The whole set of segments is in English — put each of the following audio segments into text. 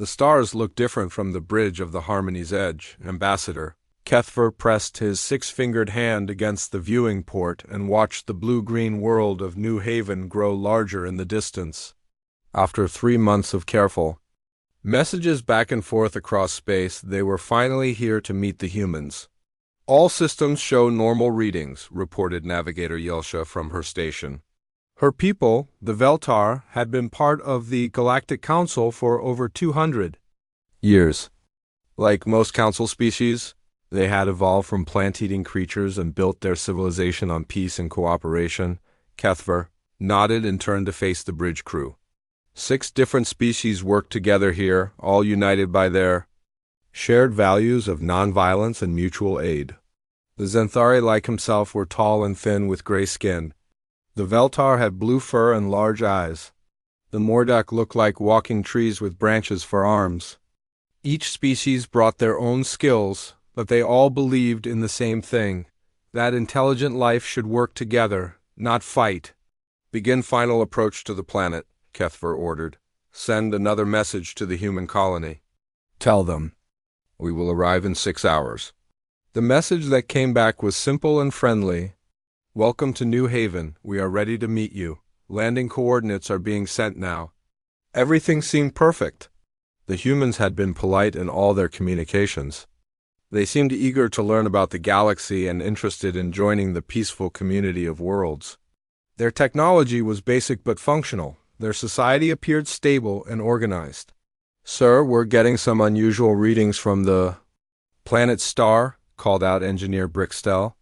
The stars looked different from the bridge of the Harmony's edge, Ambassador. Kethver pressed his six-fingered hand against the viewing port and watched the blue-green world of New Haven grow larger in the distance. After 3 months of careful messages back and forth across space, they were finally here to meet the humans. All systems show normal readings, reported Navigator Yelsha from her station. Her people, the Veltar, had been part of the Galactic Council for over 200 years. Like most council species, they had evolved from plant-eating creatures and built their civilization on peace and cooperation. Kethver nodded and turned to face the bridge crew. 6 different species worked together here, all united by their shared values of nonviolence and mutual aid. The Zenthari, like himself, were tall and thin with gray skin. The Veltar had blue fur and large eyes. The Mordak looked like walking trees with branches for arms. Each species brought their own skills, but they all believed in the same thing, that intelligent life should work together, not fight. Begin final approach to the planet, Kethver ordered. Send another message to the human colony. Tell them, we will arrive in 6 hours. The message that came back was simple and friendly. Welcome to New Haven. We are ready to meet you. Landing coordinates are being sent now. Everything seemed perfect. The humans had been polite in all their communications. They seemed eager to learn about the galaxy and interested in joining the peaceful community of worlds. Their technology was basic but functional. Their society appeared stable and organized. Sir, we're getting some unusual readings from the planet star, called out Engineer Brixtel.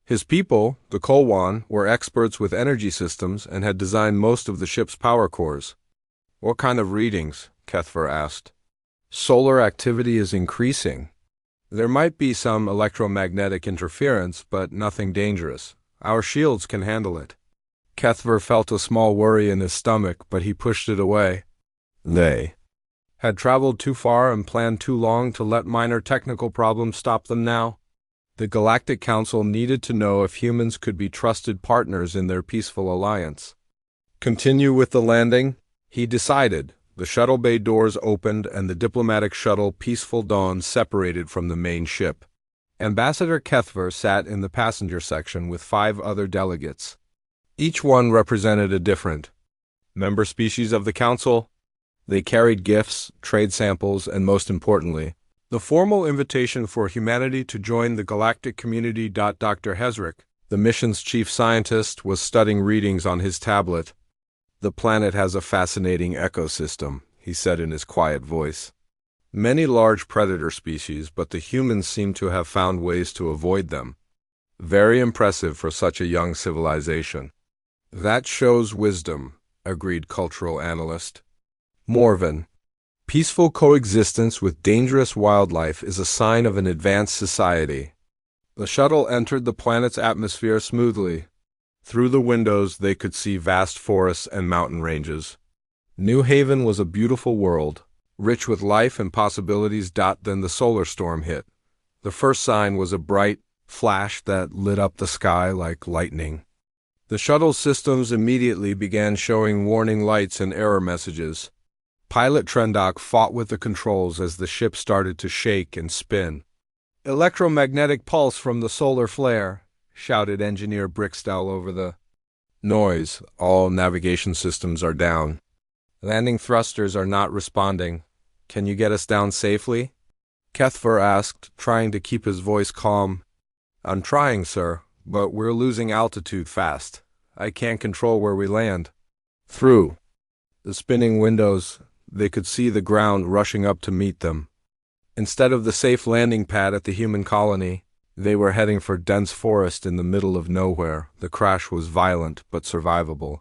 His people, the Kolwan, were experts with energy systems and had designed most of the ship's power cores. What kind of readings? Kethver asked. Solar activity is increasing. There might be some electromagnetic interference, but nothing dangerous. Our shields can handle it. Kethver felt a small worry in his stomach, but he pushed it away. They had traveled too far and planned too long to let minor technical problems stop them now. The Galactic Council needed to know if humans could be trusted partners in their peaceful alliance. Continue with the landing, he decided. The shuttle bay doors opened and the diplomatic shuttle Peaceful Dawn separated from the main ship. Ambassador Kethver sat in the passenger section with 5 other delegates. Each one represented a different member species of the Council. They carried gifts, trade samples, and most importantly, the formal invitation for humanity to join the galactic community. Dr. Hezrick, the mission's chief scientist, was studying readings on his tablet. The planet has a fascinating ecosystem, he said in his quiet voice. Many large predator species, but the humans seem to have found ways to avoid them. Very impressive for such a young civilization. That shows wisdom, agreed cultural analyst Morven. Peaceful coexistence with dangerous wildlife is a sign of an advanced society. The shuttle entered the planet's atmosphere smoothly. Through the windows they could see vast forests and mountain ranges. New Haven was a beautiful world, rich with life and possibilities. Then the solar storm hit. The first sign was a bright flash that lit up the sky like lightning. The shuttle's systems immediately began showing warning lights and error messages. Pilot Trendok fought with the controls as the ship started to shake and spin. Electromagnetic pulse from the solar flare, shouted Engineer Brixtel over the noise. All navigation systems are down. Landing thrusters are not responding. Can you get us down safely? Kethver asked, trying to keep his voice calm. I'm trying, sir, but we're losing altitude fast. I can't control where we land. Through the spinning windows, they could see the ground rushing up to meet them. Instead of the safe landing pad at the human colony, they were heading for dense forest in the middle of nowhere. The crash was violent but survivable.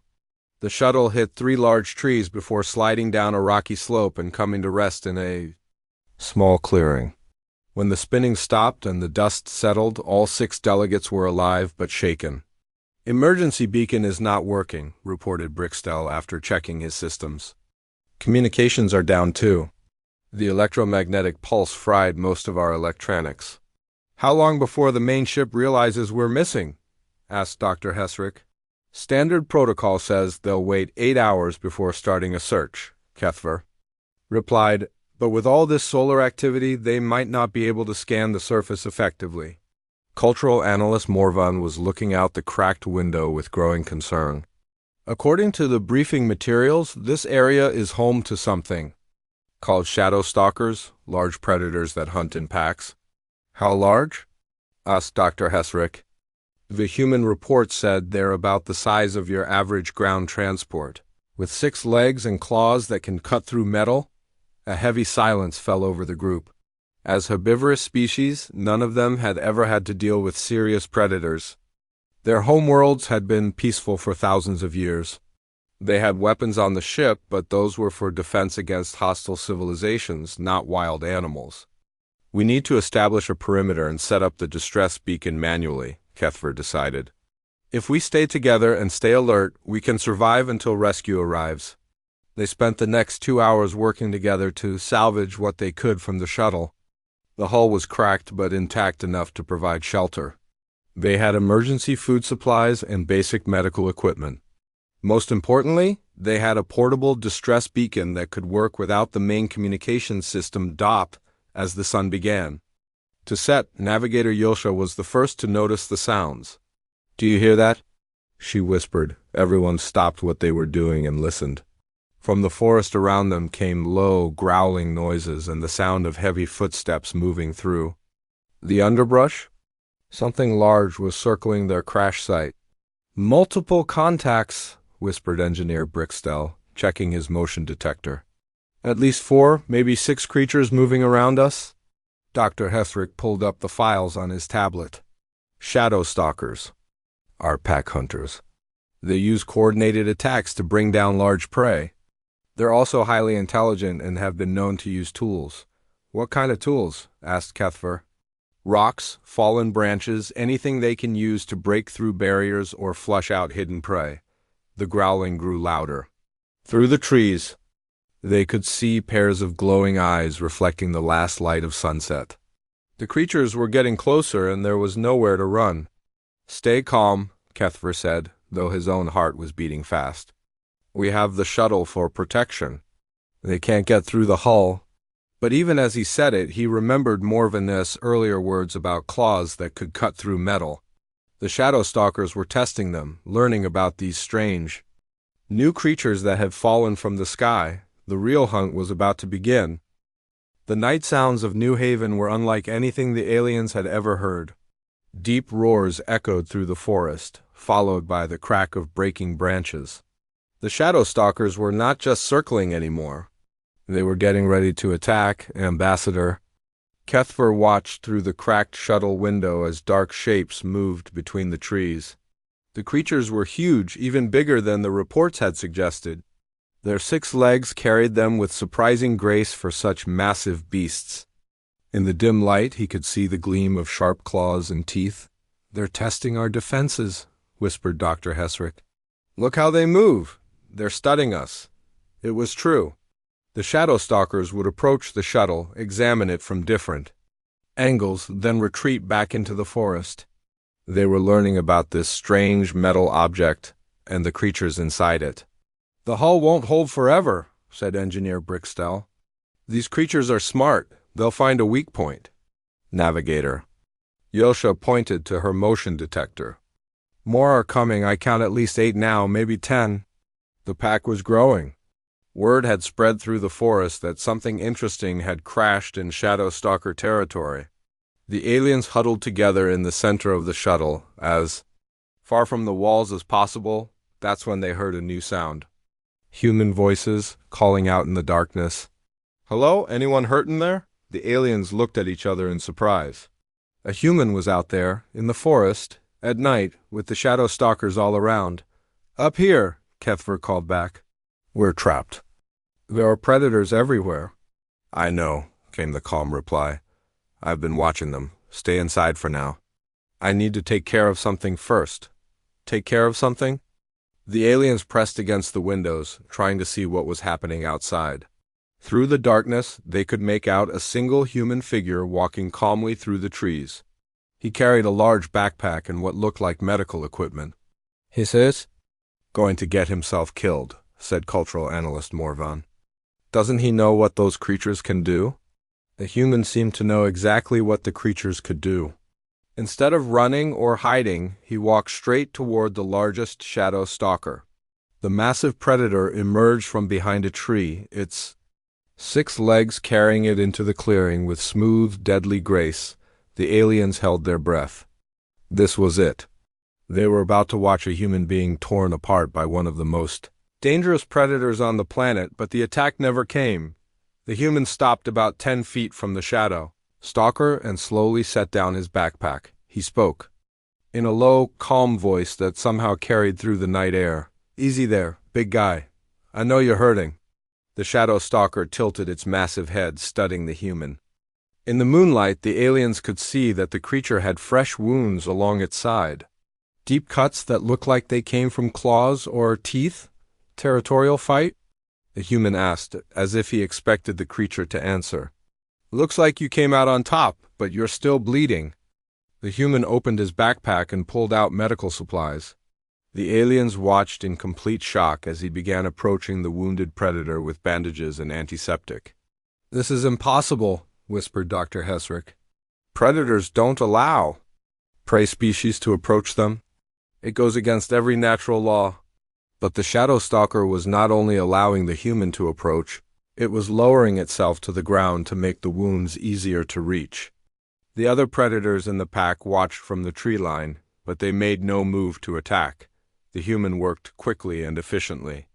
The shuttle hit 3 large trees before sliding down a rocky slope and coming to rest in a small clearing. When the spinning stopped and the dust settled, all 6 delegates were alive but shaken. Emergency beacon is not working, reported Brixtel after checking his systems. Communications are down too. The electromagnetic pulse fried most of our electronics. How long before the main ship realizes we're missing? Asked Dr. Hesrick. Standard protocol says they'll wait 8 hours before starting a search, Kethver replied. But with all this solar activity, they might not be able to scan the surface effectively. Cultural analyst Morvan was looking out the cracked window with growing concern. According to the briefing materials, this area is home to something called shadow stalkers, large predators that hunt in packs. How large? Asked Dr. Hesrick. The human report said they're about the size of your average ground transport, with 6 legs and claws that can cut through metal. A heavy silence fell over the group. As herbivorous species, none of them had ever had to deal with serious predators. Their homeworlds had been peaceful for thousands of years. They had weapons on the ship, but those were for defense against hostile civilizations, not wild animals. We need to establish a perimeter and set up the distress beacon manually, Kethver decided. If we stay together and stay alert, we can survive until rescue arrives. They spent the next 2 hours working together to salvage what they could from the shuttle. The hull was cracked but intact enough to provide shelter. They had emergency food supplies and basic medical equipment. Most importantly, they had a portable distress beacon that could work without the main communications system DOP as the sun began. To set, Navigator Yosha was the first to notice the sounds. "Do you hear that?" she whispered. Everyone stopped what they were doing and listened. From the forest around them came low, growling noises and the sound of heavy footsteps moving through the underbrush. Something large was circling their crash site. "Multiple contacts," whispered Engineer Brickstell, checking his motion detector. "At least 4, maybe 6 creatures moving around us." Dr. Hesrick pulled up the files on his tablet. "Shadow stalkers are pack hunters. They use coordinated attacks to bring down large prey. They're also highly intelligent and have been known to use tools." "What kind of tools?" asked Kethver. "Rocks, fallen branches, anything they can use to break through barriers or flush out hidden prey." The growling grew louder. Through the trees, they could see pairs of glowing eyes reflecting the last light of sunset. The creatures were getting closer and there was nowhere to run. "Stay calm," Kethver said, though his own heart was beating fast. "We have the shuttle for protection. They can't get through the hull." But even as he said it, he remembered Morvan's earlier words about claws that could cut through metal. The shadow stalkers were testing them, learning about these strange new creatures that had fallen from the sky. The real hunt was about to begin. The night sounds of New Haven were unlike anything the aliens had ever heard. Deep roars echoed through the forest, followed by the crack of breaking branches. The shadow stalkers were not just circling anymore. They were getting ready to attack. Ambassador Kethver watched through the cracked shuttle window as dark shapes moved between the trees. The creatures were huge, even bigger than the reports had suggested. Their 6 legs carried them with surprising grace for such massive beasts. In the dim light, he could see the gleam of sharp claws and teeth. "They're testing our defenses," whispered Dr. Hesrick. "Look how they move. They're studying us." It was true. The shadow stalkers would approach the shuttle, examine it from different angles, then retreat back into the forest. They were learning about this strange metal object and the creatures inside it. "The hull won't hold forever," said Engineer Brickstell. "These creatures are smart. They'll find a weak point." "Navigator." Yosha pointed to her motion detector. "More are coming. I count at least 8 now, maybe 10. The pack was growing. Word had spread through the forest that something interesting had crashed in Shadow Stalker territory. The aliens huddled together in the center of the shuttle, as far from the walls as possible. That's when they heard a new sound. Human voices calling out in the darkness. "Hello? Anyone hurt in there?" The aliens looked at each other in surprise. A human was out there, in the forest, at night, with the shadow stalkers all around. "Up here," Kethver called back. "We're trapped. There are predators everywhere." "I know," came the calm reply. "I've been watching them. Stay inside for now. I need to take care of something first." "Take care of something?" The aliens pressed against the windows, trying to see what was happening outside. Through the darkness, they could make out a single human figure walking calmly through the trees. He carried a large backpack and what looked like medical equipment. "He says, going to get himself killed," said cultural analyst Morvan. Doesn't he know what those creatures can do? The human seemed to know exactly what the creatures could do. Instead of running or hiding, he walked straight toward the largest shadow stalker. The massive predator emerged from behind a tree, its 6 legs carrying it into the clearing with smooth, deadly grace. The aliens held their breath. This was it. They were about to watch a human being torn apart by one of the most dangerous predators on the planet, but the attack never came. The human stopped about 10 feet from the shadow stalker and slowly set down his backpack. He spoke, in a low, calm voice that somehow carried through the night air. "Easy there, big guy. I know you're hurting." The shadow stalker tilted its massive head, studying the human. In the moonlight, the aliens could see that the creature had fresh wounds along its side. Deep cuts that looked like they came from claws or teeth. Territorial fight? The human asked, as if he expected the creature to answer. "Looks like you came out on top, but you're still bleeding." The human opened his backpack and pulled out medical supplies. The aliens watched in complete shock as he began approaching the wounded predator with bandages and antiseptic. "This is impossible," whispered Dr. Hesrick. "Predators don't allow prey species to approach them. It goes against every natural law." But the shadow stalker was not only allowing the human to approach, it was lowering itself to the ground to make the wounds easier to reach. The other predators in the pack watched from the tree line, but they made no move to attack. The human worked quickly and efficiently.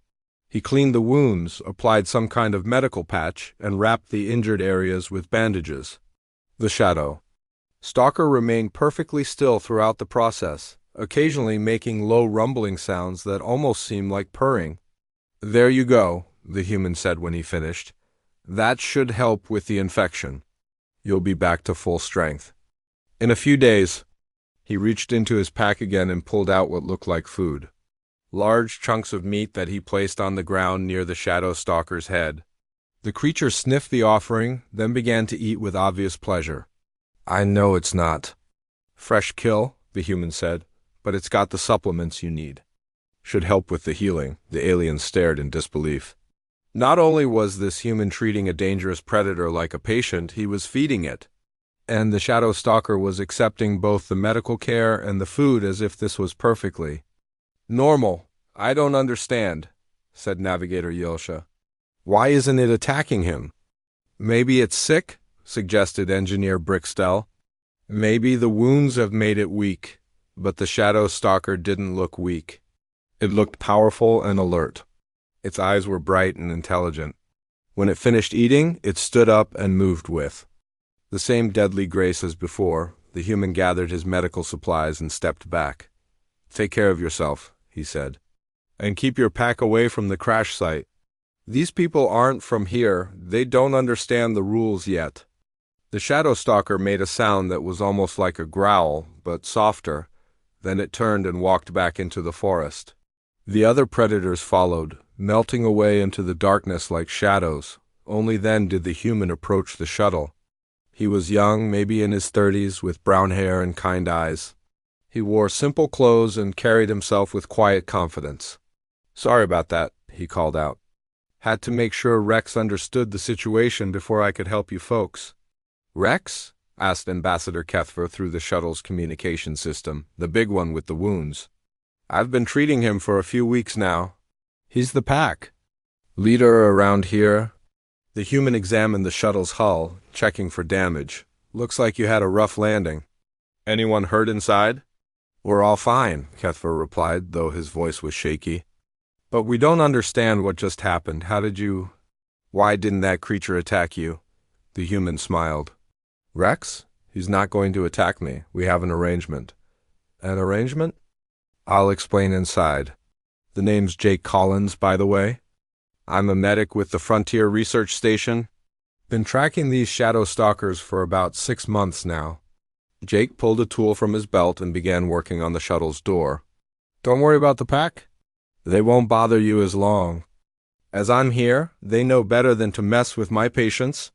He cleaned the wounds, applied some kind of medical patch, and wrapped the injured areas with bandages. The shadow stalker remained perfectly still throughout the process, occasionally making low rumbling sounds that almost seemed like purring. "There you go," the human said when he finished. "That should help with the infection. You'll be back to full strength in a few days." He reached into his pack again and pulled out what looked like food. Large chunks of meat that he placed on the ground near the shadow stalker's head. The creature sniffed the offering, then began to eat with obvious pleasure. "I know it's not fresh kill," the human said, "but it's got the supplements you need. Should help with the healing." The alien stared in disbelief. Not only was this human treating a dangerous predator like a patient, he was feeding it. And the shadow stalker was accepting both the medical care and the food as if this was perfectly normal. "I don't understand," said Navigator Yosha. "Why isn't it attacking him?" "Maybe it's sick," suggested Engineer Brickstell. "Maybe the wounds have made it weak." But the shadow stalker didn't look weak. It looked powerful and alert. Its eyes were bright and intelligent. When it finished eating, it stood up and moved with the same deadly grace as before. The human gathered his medical supplies and stepped back. "Take care of yourself," he said. "And keep your pack away from the crash site. These people aren't from here. They don't understand the rules yet." The shadow stalker made a sound that was almost like a growl, but softer. Then it turned and walked back into the forest. The other predators followed, melting away into the darkness like shadows. Only then did the human approach the shuttle. He was young, maybe in his 30s, with brown hair and kind eyes. He wore simple clothes and carried himself with quiet confidence. "Sorry about that," he called out. "Had to make sure Rex understood the situation before I could help you folks." "Rex?" asked Ambassador Kethver through the shuttle's communication system, the big one with the wounds. "I've been treating him for a few weeks now. He's the Pack leader around here." The human examined the shuttle's hull, checking for damage. "Looks like you had a rough landing. Anyone hurt inside?" "We're all fine," Kethver replied, though his voice was shaky. "But we don't understand what just happened. Why didn't that creature attack you?" The human smiled. "Rex? He's not going to attack me. We have an arrangement." "An arrangement?" "I'll explain inside. The name's Jake Collins, by the way. I'm a medic with the Frontier Research Station. Been tracking these shadow stalkers for about 6 months now." Jake pulled a tool from his belt and began working on the shuttle's door. "Don't worry about the Pack. They won't bother you as long. As I'm here, they know better than to mess with my patients."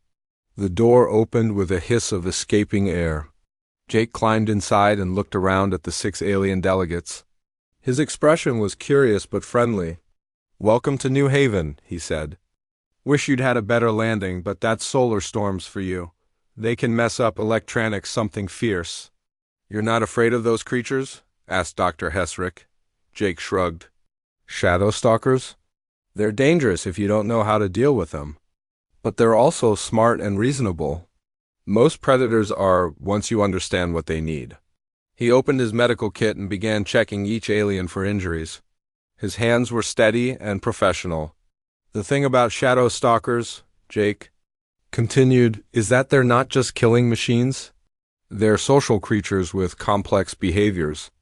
The door opened with a hiss of escaping air. Jake climbed inside and looked around at the 6 alien delegates. His expression was curious but friendly. "Welcome to New Haven," he said. Wish you'd had a better landing, but that's solar storms for you. They can mess up electronics something fierce. You're not afraid of those creatures? Asked Dr. Hesrick. Jake shrugged. Shadow stalkers? They're dangerous if you don't know how to deal with them. But they're also smart and reasonable. Most predators are, once you understand what they need. He opened his medical kit and began checking each alien for injuries. His hands were steady and professional. The thing about shadow stalkers, Jake continued, is that they're not just killing machines. They're social creatures with complex behaviors.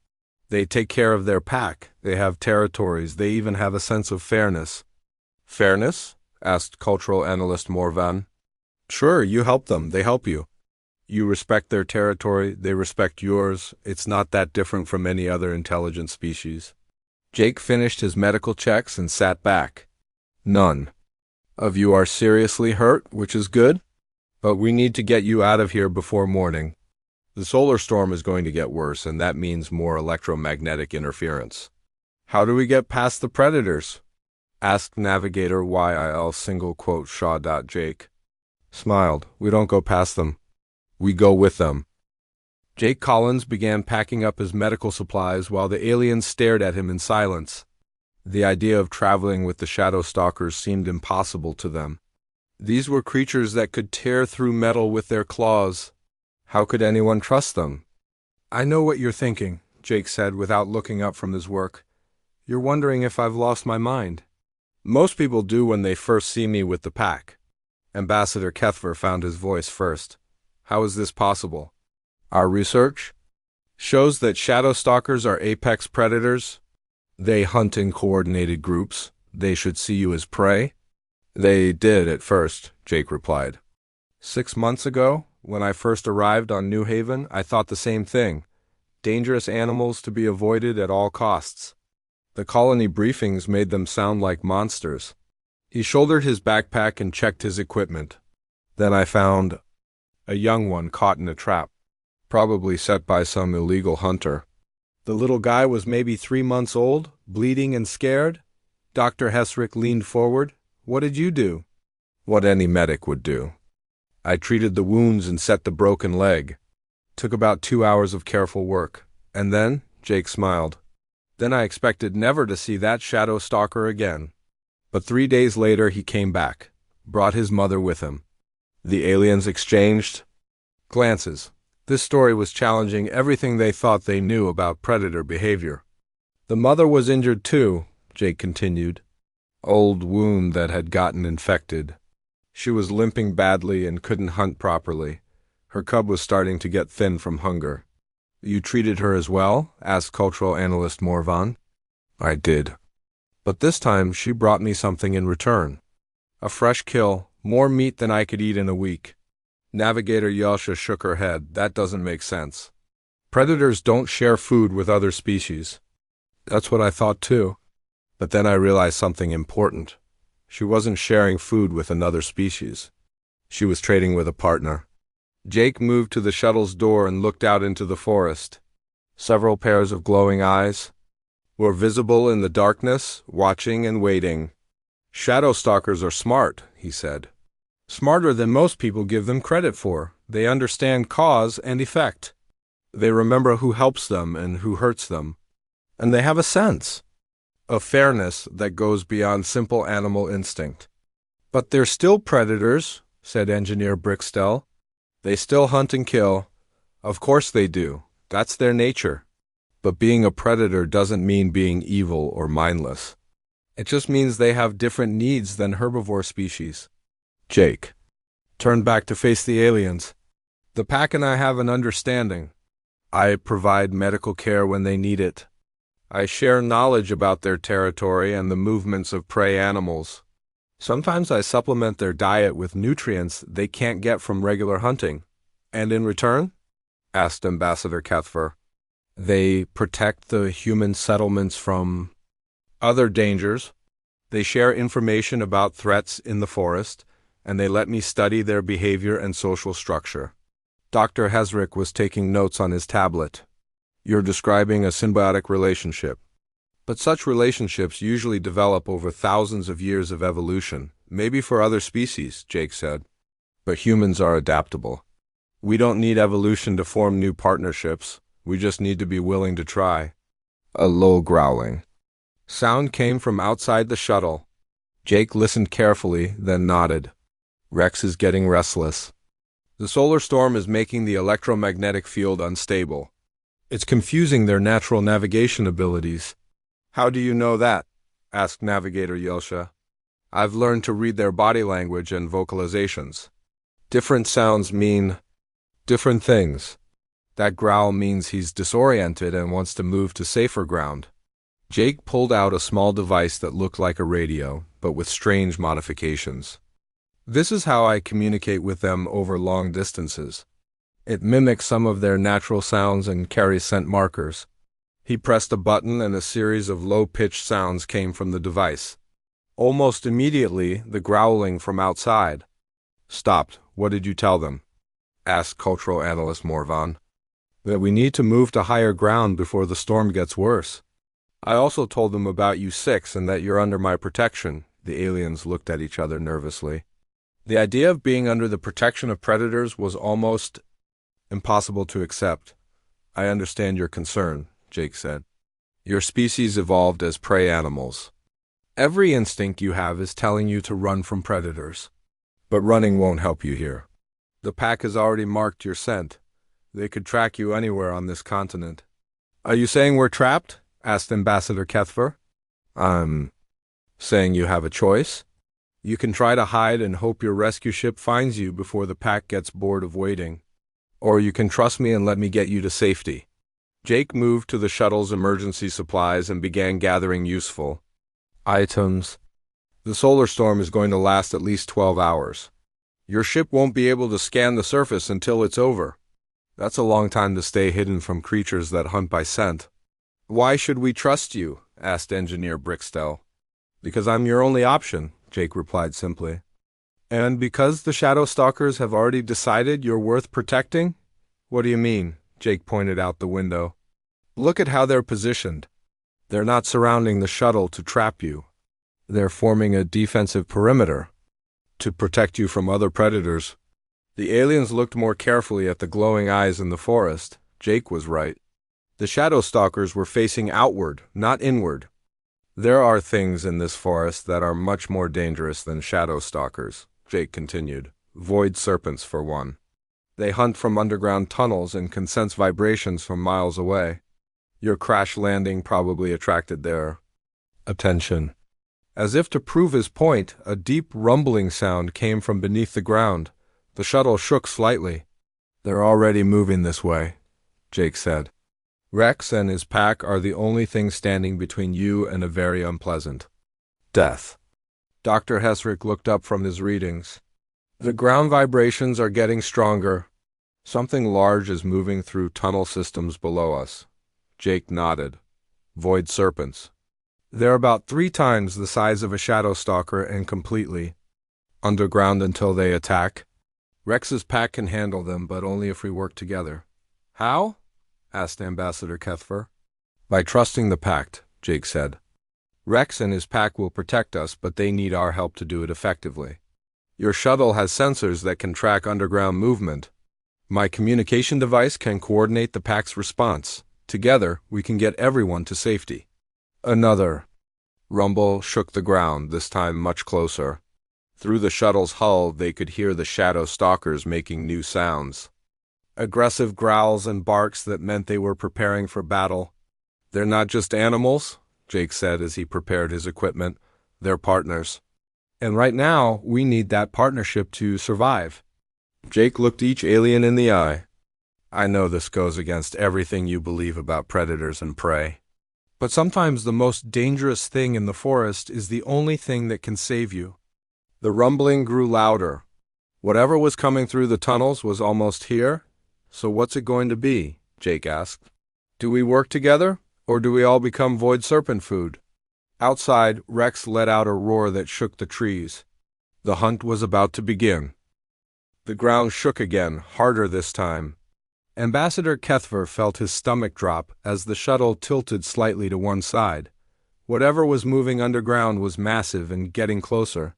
They take care of their pack, they have territories, they even have a sense of fairness. Fairness? Asked cultural analyst Morvan. Sure, you help them, they help you. You respect their territory, they respect yours. It's not that different from any other intelligent species. Jake finished his medical checks and sat back. None of you are seriously hurt, which is good, but we need to get you out of here before morning. The solar storm is going to get worse, and that means more electromagnetic interference. How do we get past the predators? Asked Navigator YIL Shaw. Jake smiled. We don't go past them. We go with them. Jake Collins began packing up his medical supplies while the aliens stared at him in silence. The idea of traveling with the shadow stalkers seemed impossible to them. These were creatures that could tear through metal with their claws. How could anyone trust them? I know what you're thinking, Jake said without looking up from his work. You're wondering if I've lost my mind. Most people do when they first see me with the pack. Ambassador Kethver found his voice first. How is this possible? Our research shows that shadow stalkers are apex predators. They hunt in coordinated groups. They should see you as prey. They did at first, Jake replied. 6 months ago, when I first arrived on New Haven, I thought the same thing. Dangerous animals to be avoided at all costs. The colony briefings made them sound like monsters. He shouldered his backpack and checked his equipment. Then I found a young one caught in a trap, probably set by some illegal hunter. The little guy was maybe 3 months old, bleeding and scared. Dr. Hesrick leaned forward. What did you do? What any medic would do. I treated the wounds and set the broken leg. Took about 2 hours of careful work. And then, Jake smiled. Then I expected never to see that shadow stalker again. But 3 days later he came back, brought his mother with him. The aliens exchanged glances. This story was challenging everything they thought they knew about predator behavior. The mother was injured too, Jake continued. Old wound that had gotten infected. She was limping badly and couldn't hunt properly. Her cub was starting to get thin from hunger. You treated her as well? Asked cultural analyst Morvan. I did. But this time she brought me something in return. A fresh kill, more meat than I could eat in a week. Navigator Yelsha shook her head. That doesn't make sense. Predators don't share food with other species. That's what I thought too. But then I realized something important. She wasn't sharing food with another species. She was trading with a partner. Jake moved to the shuttle's door and looked out into the forest. Several pairs of glowing eyes were visible in the darkness, watching and waiting. Shadow stalkers are smart, he said. Smarter than most people give them credit for. They understand cause and effect. They remember who helps them and who hurts them. And they have a sense of fairness that goes beyond simple animal instinct. But they're still predators, said Engineer Brickstell. They still hunt and kill. Of course they do. That's their nature. But being a predator doesn't mean being evil or mindless. It just means they have different needs than herbivore species. Jake turned back to face the aliens. The pack and I have an understanding. I provide medical care when they need it. I share knowledge about their territory and the movements of prey animals. Sometimes I supplement their diet with nutrients they can't get from regular hunting. And in return? Asked Ambassador Kethver. They protect the human settlements from other dangers. They share information about threats in the forest, and they let me study their behavior and social structure. Dr. Hesrick was taking notes on his tablet. You're describing a symbiotic relationship. But such relationships usually develop over thousands of years of evolution, Maybe for other species, Jake said. But humans are adaptable. We don't need evolution to form new partnerships. We just need to be willing to try. A low growling sound came from outside the shuttle. Jake listened carefully, then nodded. Rex is getting restless. The solar storm is making the electromagnetic field unstable. It's confusing their natural navigation abilities. How do you know that? Asked Navigator Yelsha. I've learned to read their body language and vocalizations. Different sounds mean different things. That growl means he's disoriented and wants to move to safer ground. Jake pulled out a small device that looked like a radio, but with strange modifications. This is how I communicate with them over long distances. It mimics some of their natural sounds and carries scent markers. He pressed a button and a series of low-pitched sounds came from the device. Almost immediately, the growling from outside stopped. What did you tell them? Asked cultural analyst Morvan. That we need to move to higher ground before the storm gets worse. I also told them about you six and that you're under my protection. The aliens looked at each other nervously. The idea of being under the protection of predators was almost impossible to accept. I understand your concern, Jake said. Your species evolved as prey animals. Every instinct you have is telling you to run from predators. But running won't help you here. The pack has already marked your scent. They could track you anywhere on this continent. Are you saying we're trapped? Asked Ambassador Kethver. I'm saying you have a choice. You can try to hide and hope your rescue ship finds you before the pack gets bored of waiting. Or you can trust me and let me get you to safety. Jake moved to the shuttle's emergency supplies and began gathering useful items. The solar storm is going to last at least 12 hours. Your ship won't be able to scan the surface until it's over. That's a long time to stay hidden from creatures that hunt by scent. Why should we trust you? Asked Engineer Brickstell. Because I'm your only option, Jake replied simply. And because the Shadow Stalkers have already decided you're worth protecting? What do you mean? Jake pointed out the window. Look at how they're positioned. They're not surrounding the shuttle to trap you. They're forming a defensive perimeter to protect you from other predators. The aliens looked more carefully at the glowing eyes in the forest. Jake was right. The Shadow Stalkers were facing outward, not inward. There are things in this forest that are much more dangerous than Shadow Stalkers, Jake continued. Void serpents, for one. They hunt from underground tunnels and can sense vibrations from miles away. Your crash landing probably attracted their attention. As if to prove his point, a deep rumbling sound came from beneath the ground. The shuttle shook slightly. They're already moving this way, Jake said. Rex and his pack are the only thing standing between you and a very unpleasant death. Dr. Hesrick looked up from his readings. The ground vibrations are getting stronger. Something large is moving through tunnel systems below us. Jake nodded. Void serpents. They're about 3 times the size of a Shadow Stalker and completely underground until they attack. Rex's pack can handle them, but only if we work together. How? Asked Ambassador Kethver. By trusting the Pact, Jake said. Rex and his pack will protect us, but they need our help to do it effectively. Your shuttle has sensors that can track underground movement. My communication device can coordinate the Pact's response. Together, we can get everyone to safety. Another rumble shook the ground, this time much closer. Through the shuttle's hull, they could hear the Shadow Stalkers making new sounds. Aggressive growls and barks that meant they were preparing for battle. They're not just animals, Jake said as he prepared his equipment. They're partners. And right now, we need that partnership to survive. Jake looked each alien in the eye. I know this goes against everything you believe about predators and prey. But sometimes the most dangerous thing in the forest is the only thing that can save you. The rumbling grew louder. Whatever was coming through the tunnels was almost here. So what's it going to be? Jake asked. Do we work together, or do we all become void serpent food? Outside, Rex let out a roar that shook the trees. The hunt was about to begin. The ground shook again, harder this time. Ambassador Kethver felt his stomach drop as the shuttle tilted slightly to one side. Whatever was moving underground was massive and getting closer.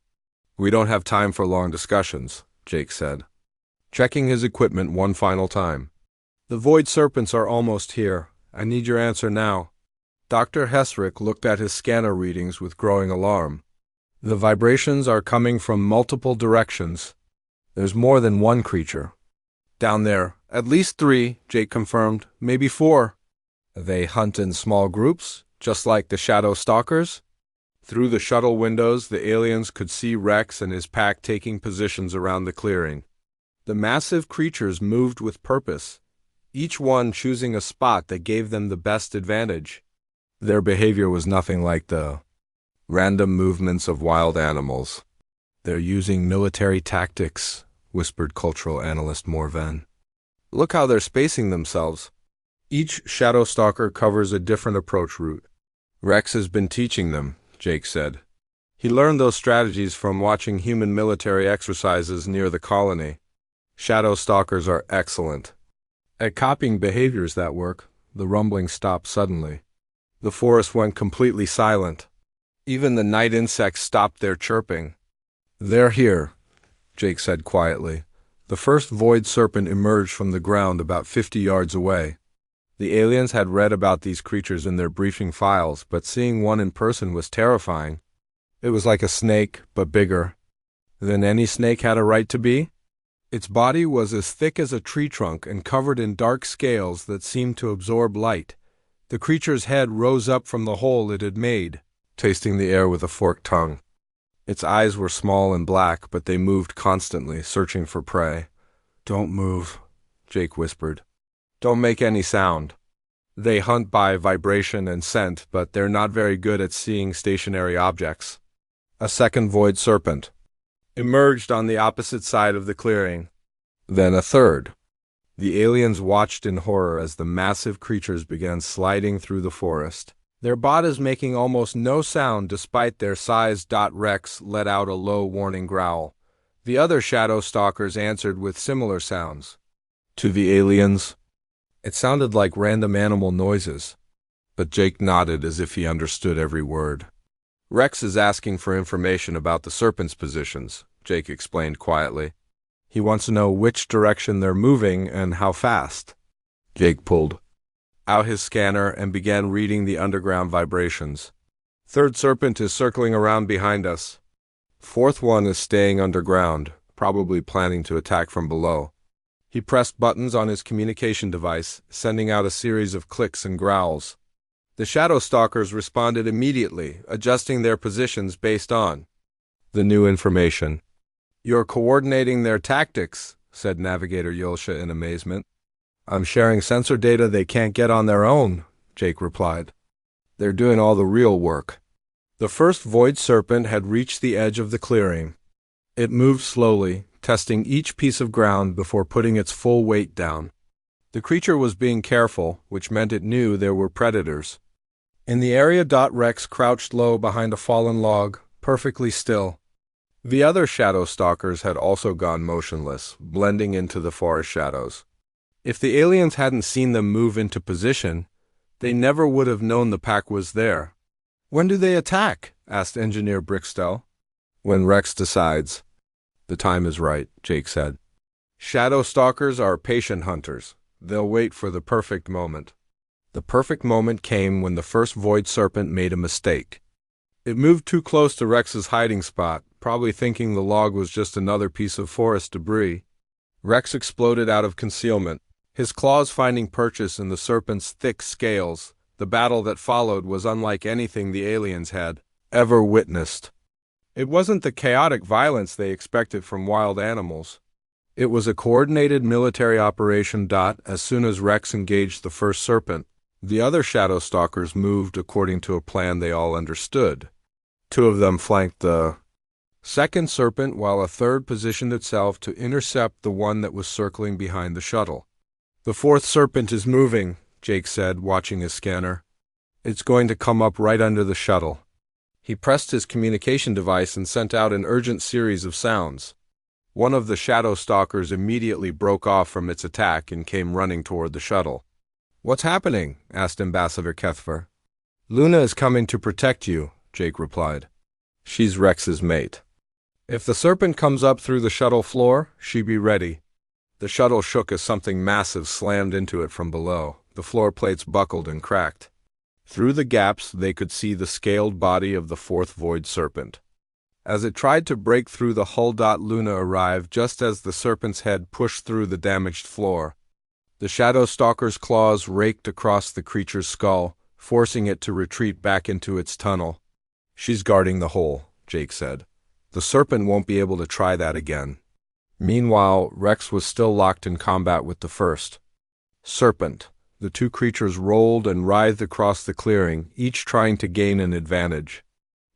We don't have time for long discussions, Jake said, checking his equipment one final time. The Void Serpents are almost here. I need your answer now. Dr. Hesrick looked at his scanner readings with growing alarm. The vibrations are coming from multiple directions. There's more than one creature. Down there, at least 3, Jake confirmed, maybe 4. They hunt in small groups, just like the Shadow Stalkers? Through the shuttle windows, the aliens could see Rex and his pack taking positions around the clearing. The massive creatures moved with purpose, each one choosing a spot that gave them the best advantage. Their behavior was nothing like the random movements of wild animals. They're using military tactics, whispered cultural analyst Morven. Look how they're spacing themselves. Each Shadow Stalker covers a different approach route. Rex has been teaching them, Jake said. He learned those strategies from watching human military exercises near the colony. Shadow Stalkers are excellent at copying behaviors that work. The rumbling stopped suddenly. The forest went completely silent. Even the night insects stopped their chirping. They're here, Jake said quietly. The first Void Serpent emerged from the ground about 50 yards away. The aliens had read about these creatures in their briefing files, but seeing one in person was terrifying. It was like a snake, but bigger than any snake had a right to be. Its body was as thick as a tree trunk and covered in dark scales that seemed to absorb light. The creature's head rose up from the hole it had made, tasting the air with a forked tongue. Its eyes were small and black, but they moved constantly, searching for prey. Don't move, Jake whispered. Don't make any sound. They hunt by vibration and scent, but they're not very good at seeing stationary objects. A second Void Serpent emerged on the opposite side of the clearing. Then a third. The aliens watched in horror as the massive creatures began sliding through the forest, their bodies making almost no sound despite their size. Rex let out a low warning growl. The other Shadow Stalkers answered with similar sounds. To the aliens, it sounded like random animal noises, but Jake nodded as if he understood every word. Rex is asking for information about the serpents' positions, Jake explained quietly. He wants to know which direction they're moving and how fast. Jake pulled out his scanner and began reading the underground vibrations. Third serpent is circling around behind us. Fourth one is staying underground, probably planning to attack from below. He pressed buttons on his communication device, sending out a series of clicks and growls. The Shadow Stalkers responded immediately, adjusting their positions based on the new information. You're coordinating their tactics, said Navigator Yolsha in amazement. I'm sharing sensor data they can't get on their own, Jake replied. They're doing all the real work. The first Void Serpent had reached the edge of the clearing. It moved slowly, testing each piece of ground before putting its full weight down. The creature was being careful, which meant it knew there were predators. In the area, Rex crouched low behind a fallen log, perfectly still. The other Shadow Stalkers had also gone motionless, blending into the forest shadows. If the aliens hadn't seen them move into position, they never would have known the pack was there. When do they attack? Asked Engineer Brickstell. When Rex decides. The time is right, Jake said. Shadow Stalkers are patient hunters. They'll wait for the perfect moment. The perfect moment came when the first Void Serpent made a mistake. It moved too close to Rex's hiding spot, probably thinking the log was just another piece of forest debris. Rex exploded out of concealment, his claws finding purchase in the serpent's thick scales. The battle that followed was unlike anything the aliens had ever witnessed. It wasn't the chaotic violence they expected from wild animals. It was a coordinated military operation. As soon as Rex engaged the first serpent, the other Shadow Stalkers moved according to a plan they all understood. 2 of them flanked the second serpent, while a third positioned itself to intercept the one that was circling behind the shuttle. The fourth serpent is moving, Jake said, watching his scanner. It's going to come up right under the shuttle. He pressed his communication device and sent out an urgent series of sounds. One of the Shadow Stalkers immediately broke off from its attack and came running toward the shuttle. What's happening? Asked Ambassador Kethver. Luna is coming to protect you, Jake replied. She's Rex's mate. If the serpent comes up through the shuttle floor, she be ready. The shuttle shook as something massive slammed into it from below. The floor plates buckled and cracked. Through the gaps, they could see the scaled body of the fourth void serpent. As it tried to break through the hull, Luna arrived just as the serpent's head pushed through the damaged floor. The Shadow Stalker's claws raked across the creature's skull, forcing it to retreat back into its tunnel. "She's guarding the hole," Jake said. "The serpent won't be able to try that again." Meanwhile, Rex was still locked in combat with the first serpent. The two creatures rolled and writhed across the clearing, each trying to gain an advantage.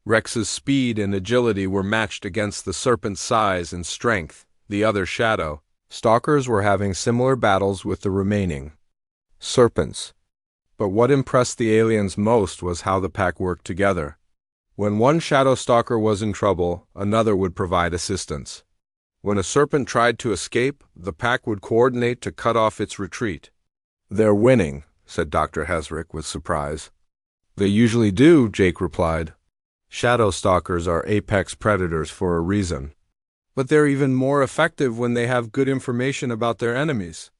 Rex's speed and agility were matched against the serpent's size and strength. The other Shadow Stalkers were having similar battles with the remaining serpents. But what impressed the aliens most was how the pack worked together. When one Shadow Stalker was in trouble, another would provide assistance. When a serpent tried to escape, the pack would coordinate to cut off its retreat. "They're winning," said Dr. Hesrick with surprise. "They usually do," Jake replied. "Shadow Stalkers are apex predators for a reason. But they're even more effective when they have good information about their enemies."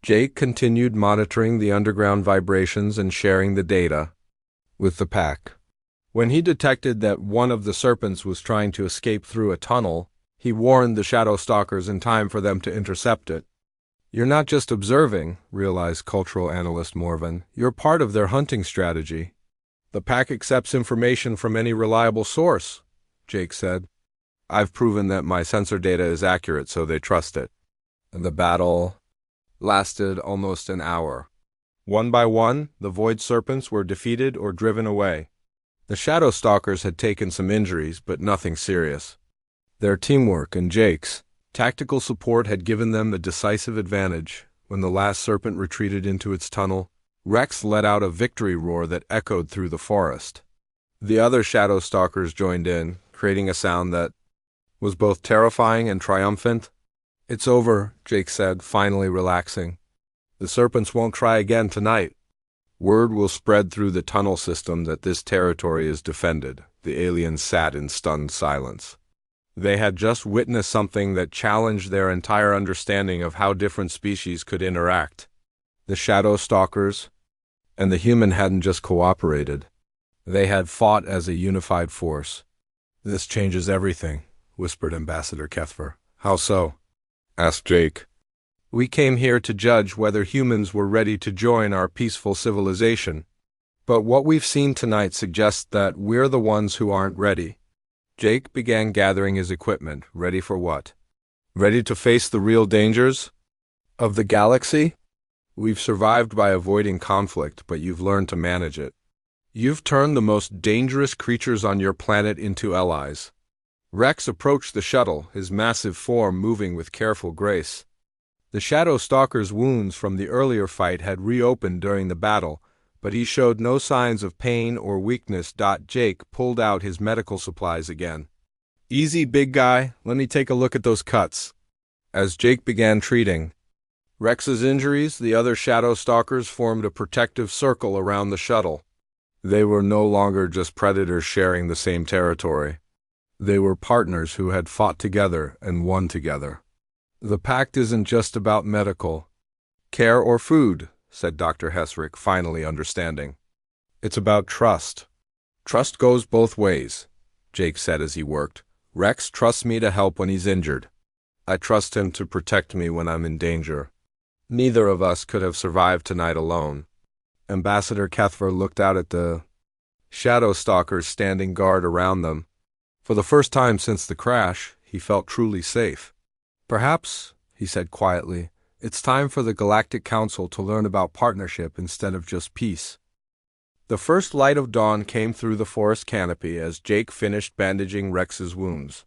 Jake continued monitoring the underground vibrations and sharing the data with the pack. When he detected that one of the serpents was trying to escape through a tunnel, he warned the Shadow Stalkers in time for them to intercept it. "You're not just observing," realized cultural analyst Morvan. "You're part of their hunting strategy." "The pack accepts information from any reliable source," Jake said. "I've proven that my sensor data is accurate, so they trust it." The battle lasted almost an hour. One by one, the Void Serpents were defeated or driven away. The Shadow Stalkers had taken some injuries, but nothing serious. Their teamwork and Jake's tactical support had given them a decisive advantage. When the last serpent retreated into its tunnel, Rex let out a victory roar that echoed through the forest. The other Shadow Stalkers joined in, creating a sound that was both terrifying and triumphant. "It's over," Jake said, finally relaxing. "The serpents won't try again tonight. Word will spread through the tunnel system that this territory is defended." The aliens sat in stunned silence. They had just witnessed something that challenged their entire understanding of how different species could interact. The Shadow Stalkers and the human hadn't just cooperated. They had fought as a unified force. "This changes everything," whispered Ambassador Kethver. "How so?" asked Jake. "We came here to judge whether humans were ready to join our peaceful civilization. But what we've seen tonight suggests that we're the ones who aren't ready." Jake began gathering his equipment. Ready for what? Ready to face the real dangers of the galaxy? "We've survived by avoiding conflict, but you've learned to manage it. You've turned the most dangerous creatures on your planet into allies." Rex approached the shuttle, his massive form moving with careful grace. The Shadow Stalker's wounds from the earlier fight had reopened during the battle, but he showed no signs of pain or weakness. Jake pulled out his medical supplies again. "Easy, big guy. Let me take a look at those cuts." As Jake began treating Rex's injuries, the other Shadow Stalkers formed a protective circle around the shuttle. They were no longer just predators sharing the same territory. They were partners who had fought together and won together. "The Pact isn't just about medical care or food," said Dr. Hesrick, finally understanding. "It's about trust. Trust goes both ways," Jake said as he worked. "Rex trusts me to help when he's injured. I trust him to protect me when I'm in danger. Neither of us could have survived tonight alone." Ambassador Kethver looked out at the Shadow Stalkers standing guard around them. For the first time since the crash, he felt truly safe. "Perhaps," he said quietly, "it's time for the Galactic Council to learn about partnership instead of just peace." The first light of dawn came through the forest canopy as Jake finished bandaging Rex's wounds.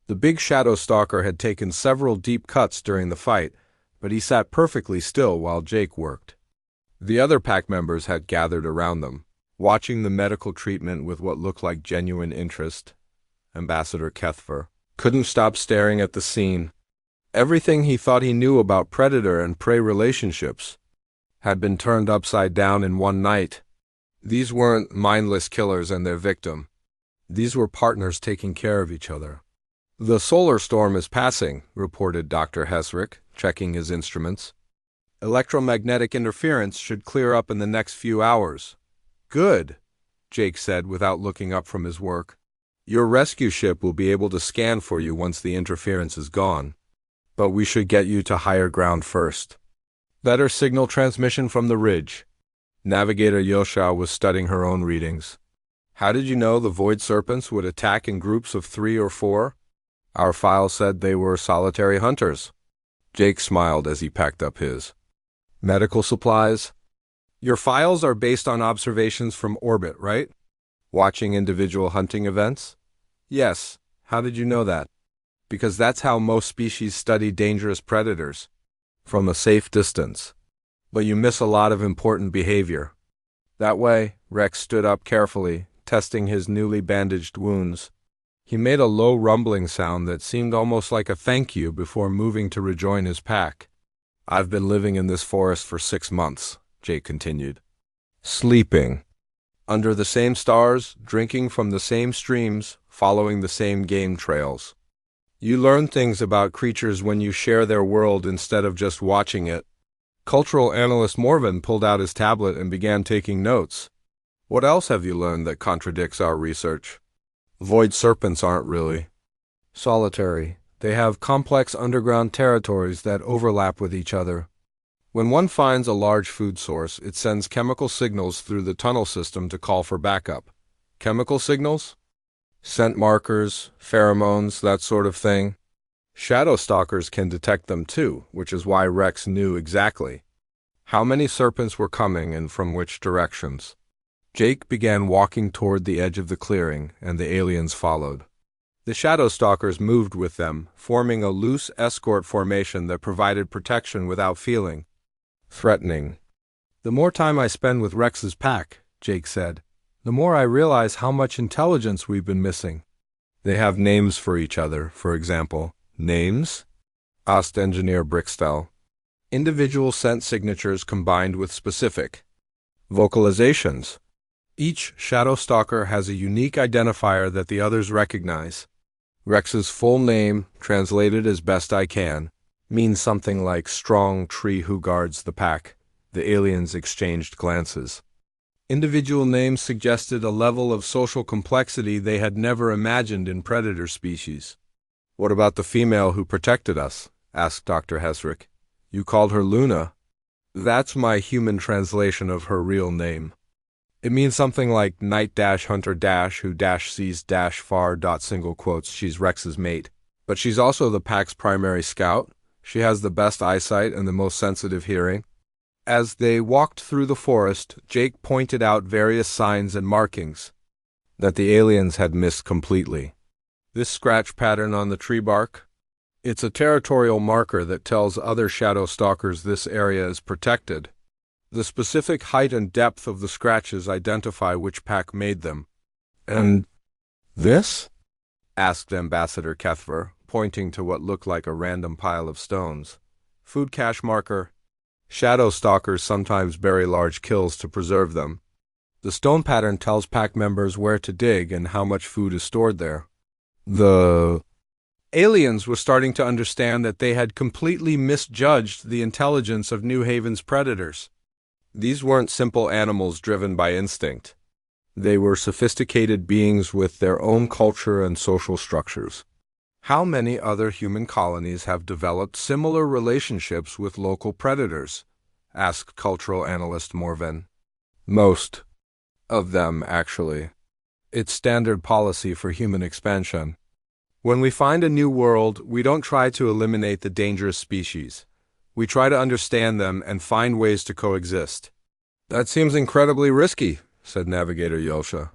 The big Shadow Stalker had taken several deep cuts during the fight, but he sat perfectly still while Jake worked. The other pack members had gathered around them, watching the medical treatment with what looked like genuine interest. Ambassador Kethver couldn't stop staring at the scene. Everything he thought he knew about predator and prey relationships had been turned upside down in one night. These weren't mindless killers and their victim. These were partners taking care of each other. The solar storm is passing, reported Dr. Hesrick, checking his instruments. Electromagnetic interference should clear up in the next few hours. Good, Jake said without looking up from his work. Your rescue ship will be able to scan for you once the interference is gone. But we should get you to higher ground first. Better signal transmission from the ridge. Navigator Yosha was studying her own readings. How did you know the void serpents would attack in groups of 3 or 4? Our file said they were solitary hunters. Jake smiled as he packed up his medical supplies. Your files are based on observations from orbit, right? Watching individual hunting events? Yes. How did you know that? Because that's how most species study dangerous predators. From a safe distance. But you miss a lot of important behavior. That way, Rex stood up carefully, testing his newly bandaged wounds. He made a low rumbling sound that seemed almost like a thank you before moving to rejoin his pack. I've been living in this forest for 6 months, Jake continued. Sleeping. Under the same stars, drinking from the same streams, following the same game trails. You learn things about creatures when you share their world instead of just watching it. Cultural analyst Morven pulled out his tablet and began taking notes. What else have you learned that contradicts our research? Void serpents aren't really solitary. They have complex underground territories that overlap with each other. When one finds a large food source, it sends chemical signals through the tunnel system to call for backup. Chemical signals? Scent markers, pheromones, that sort of thing. Shadow stalkers can detect them too, which is why Rex knew exactly how many serpents were coming and from which directions. Jake began walking toward the edge of the clearing, and the aliens followed. The shadow stalkers moved with them, forming a loose escort formation that provided protection without feeling threatening. The more time I spend with Rex's pack, Jake said, the more I realize how much intelligence we've been missing. They have names for each other, for example. Names? Asked Engineer Brickstell. Individual scent signatures combined with specific vocalizations. Each shadow stalker has a unique identifier that the others recognize. Rex's full name, translated as best I can, means something like strong tree who guards the pack. The aliens exchanged glances. Individual names suggested a level of social complexity they had never imagined in predator species. What about the female who protected us? Asked Dr. Hesrick. You called her Luna. That's my human translation of her real name. It means something like night-hunter-who-sees-far. She's Rex's mate. But she's also the pack's primary scout. She has the best eyesight and the most sensitive hearing. As they walked through the forest, Jake pointed out various signs and markings that the aliens had missed completely. This scratch pattern on the tree bark? It's a territorial marker that tells other shadow stalkers this area is protected. The specific height and depth of the scratches identify which pack made them. And this? Asked Ambassador Kethver, pointing to what looked like a random pile of stones. Food cache marker. Shadow stalkers sometimes bury large kills to preserve them. The stone pattern tells pack members where to dig and how much food is stored there. The aliens were starting to understand that they had completely misjudged the intelligence of New Haven's predators. These weren't simple animals driven by instinct. They were sophisticated beings with their own culture and social structures. How many other human colonies have developed similar relationships with local predators? Asked cultural analyst Morven. Most of them, actually. It's standard policy for human expansion. When we find a new world, we don't try to eliminate the dangerous species. We try to understand them and find ways to coexist. That seems incredibly risky, said Navigator Yosha.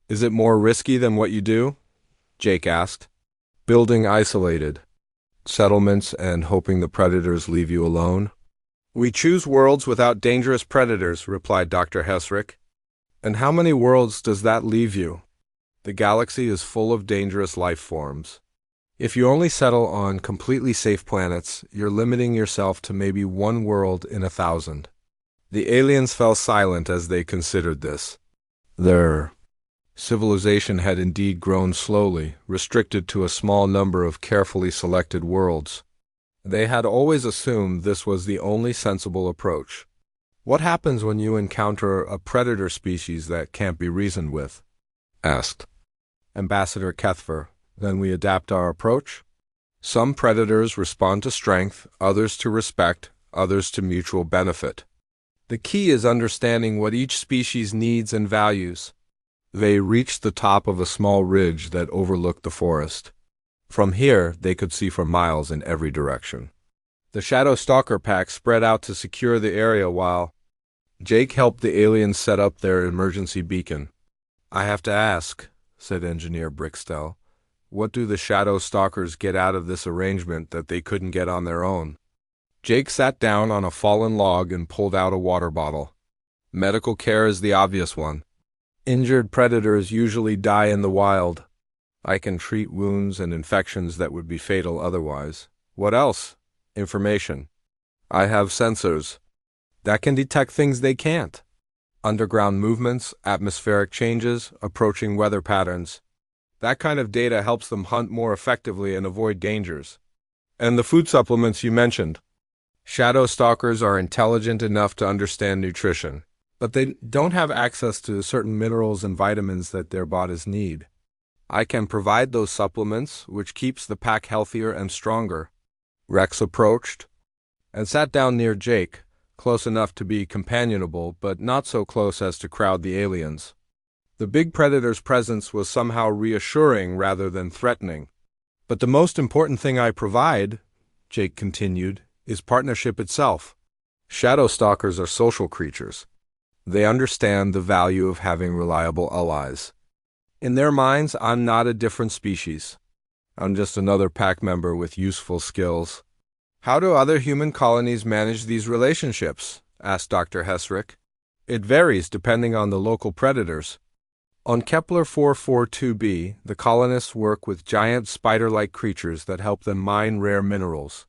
Is it more risky than what you do? Jake asked. Building isolated settlements and hoping the predators leave you alone? We choose worlds without dangerous predators, replied Dr. Hesrick. And how many worlds does that leave you? The galaxy is full of dangerous life forms. If you only settle on completely safe planets, you're limiting yourself to maybe one world in 1,000. The aliens fell silent as they considered this. Their Civilization had indeed grown slowly, restricted to a small number of carefully selected worlds. They had always assumed this was the only sensible approach. "What happens when you encounter a predator species that can't be reasoned with?" asked Ambassador Kethver. "Then we adapt our approach? Some predators respond to strength, others to respect, others to mutual benefit. The key is understanding what each species needs and values." They reached the top of a small ridge that overlooked the forest. From here, they could see for miles in every direction. The Shadow Stalker Pact spread out to secure the area while Jake helped the aliens set up their emergency beacon. "I have to ask," said Engineer Brickstell, "what do the Shadow Stalkers get out of this arrangement that they couldn't get on their own?" Jake sat down on a fallen log and pulled out a water bottle. "Medical care is the obvious one. Injured predators usually die in the wild. I can treat wounds and infections that would be fatal otherwise. What else? Information. I have sensors that can detect things they can't. Underground movements, atmospheric changes, approaching weather patterns. That kind of data helps them hunt more effectively and avoid dangers. And the food supplements you mentioned. Shadow Stalkers are intelligent enough to understand nutrition, but they don't have access to certain minerals and vitamins that their bodies need. I can provide those supplements, which keeps the pack healthier and stronger." Rex approached and sat down near Jake, close enough to be companionable, but not so close as to crowd the aliens. The big predator's presence was somehow reassuring rather than threatening. "But the most important thing I provide," Jake continued, "is partnership itself. Shadow Stalkers are social creatures. They understand the value of having reliable allies. In their minds, I'm not a different species. I'm just another pack member with useful skills." "How do other human colonies manage these relationships?" asked Dr. Hesrick. "It varies depending on the local predators. On Kepler 442b, the colonists work with giant spider-like creatures that help them mine rare minerals.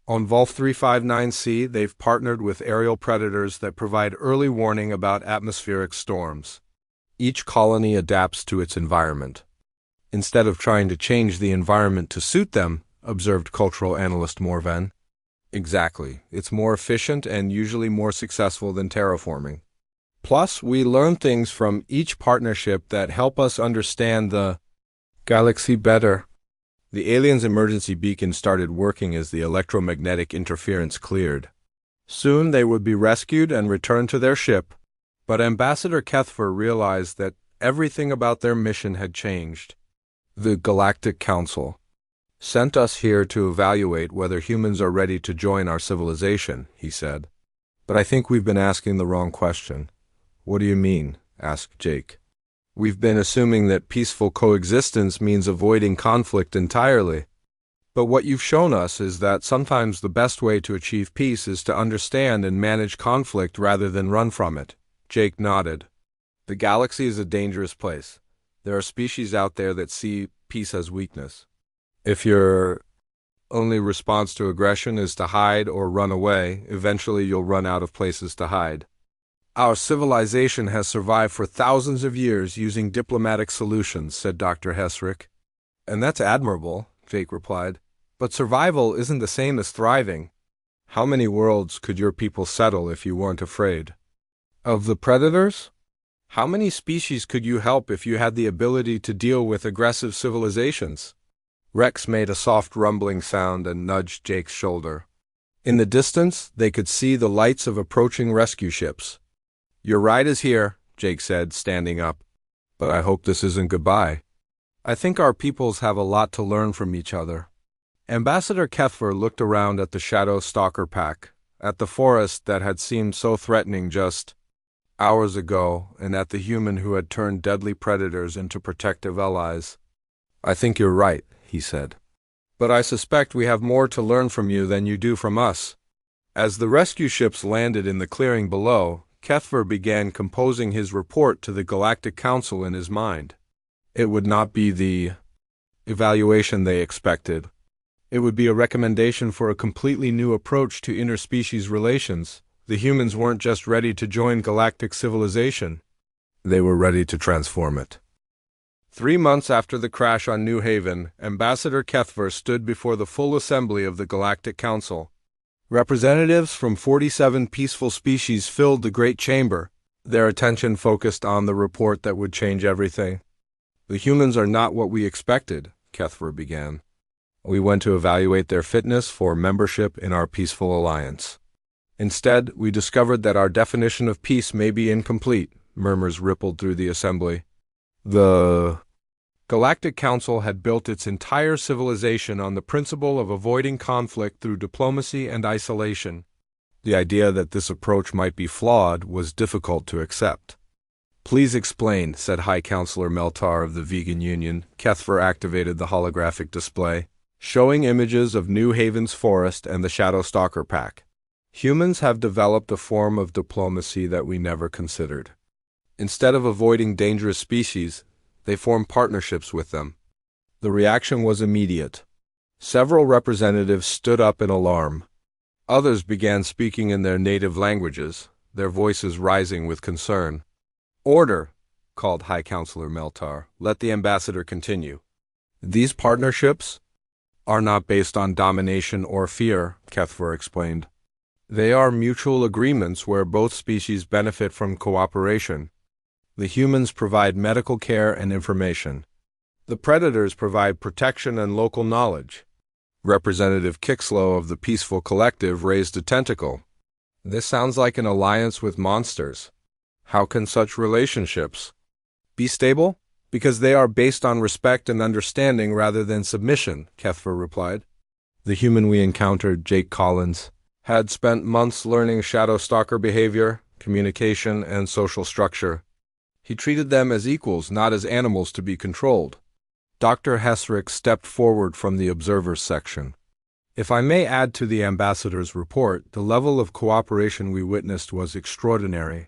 On Volf 359c, they've partnered with aerial predators that provide early warning about atmospheric storms. Each colony adapts to its environment. Instead of trying to change the environment to suit them, observed cultural analyst Morven. Exactly. It's more efficient and usually more successful than terraforming. Plus, we learn things from each partnership that help us understand the galaxy better. The aliens' emergency beacon started working as the electromagnetic interference cleared. Soon they would be rescued and returned to their ship, but Ambassador Kethver realized that everything about their mission had changed. "The Galactic Council sent us here to evaluate whether humans are ready to join our civilization," he said. "But I think we've been asking the wrong question." "What do you mean?" asked Jake. "We've been assuming that peaceful coexistence means avoiding conflict entirely. But what you've shown us is that sometimes the best way to achieve peace is to understand and manage conflict rather than run from it." Jake nodded. "The galaxy is a dangerous place. There are species out there that see peace as weakness. If your only response to aggression is to hide or run away, eventually you'll run out of places to hide. Our civilization has survived for thousands of years using diplomatic solutions," said Dr. Hesrick. "And that's admirable," Jake replied. "But survival isn't the same as thriving. How many worlds could your people settle if you weren't afraid?" "Of the predators? How many species could you help if you had the ability to deal with aggressive civilizations?" Rex made a soft rumbling sound and nudged Jake's shoulder. In the distance, they could see the lights of approaching rescue ships. "Your ride is here," Jake said, standing up. "But I hope this isn't goodbye. I think our peoples have a lot to learn from each other." Ambassador Kethver looked around at the Shadow Stalker Pack, at the forest that had seemed so threatening just hours ago, and at the human who had turned deadly predators into protective allies. "I think you're right," he said. "But I suspect we have more to learn from you than you do from us." As the rescue ships landed in the clearing below, Kethver began composing his report to the Galactic Council in his mind. It would not be the evaluation they expected. It would be a recommendation for a completely new approach to interspecies relations. The humans weren't just ready to join galactic civilization. They were ready to transform it. 3 months after the crash on New Haven, Ambassador Kethver stood before the full assembly of the Galactic Council. Representatives from 47 peaceful species filled the Great Chamber, their attention focused on the report that would change everything. "The humans are not what we expected," Kethver began. "We went to evaluate their fitness for membership in our peaceful alliance. Instead, we discovered that our definition of peace may be incomplete," murmurs rippled through the assembly. The Galactic Council had built its entire civilization on the principle of avoiding conflict through diplomacy and isolation. The idea that this approach might be flawed was difficult to accept. "Please explain," said High Counselor Meltar of the Vegan Union. Kethver activated the holographic display, showing images of New Haven's forest and the Shadowstalker Pack. "Humans have developed a form of diplomacy that we never considered. Instead of avoiding dangerous species, they form partnerships with them." The reaction was immediate. Several representatives stood up in alarm. Others began speaking in their native languages, their voices rising with concern. "Order," called High Counselor Meltar. "Let the ambassador continue." "These partnerships are not based on domination or fear," Kethver explained. "They are mutual agreements where both species benefit from cooperation. The humans provide medical care and information. The predators provide protection and local knowledge." Representative Kixlow of the Peaceful Collective raised a tentacle. "This sounds like an alliance with monsters. How can such relationships be stable?" "Because they are based on respect and understanding rather than submission," Kethver replied. "The human we encountered, Jake Collins, had spent months learning Shadowstalker behavior, communication, and social structure. He treated them as equals, not as animals to be controlled." Dr. Hesrick stepped forward from the observers section. "If I may add to the ambassador's report, the level of cooperation we witnessed was extraordinary.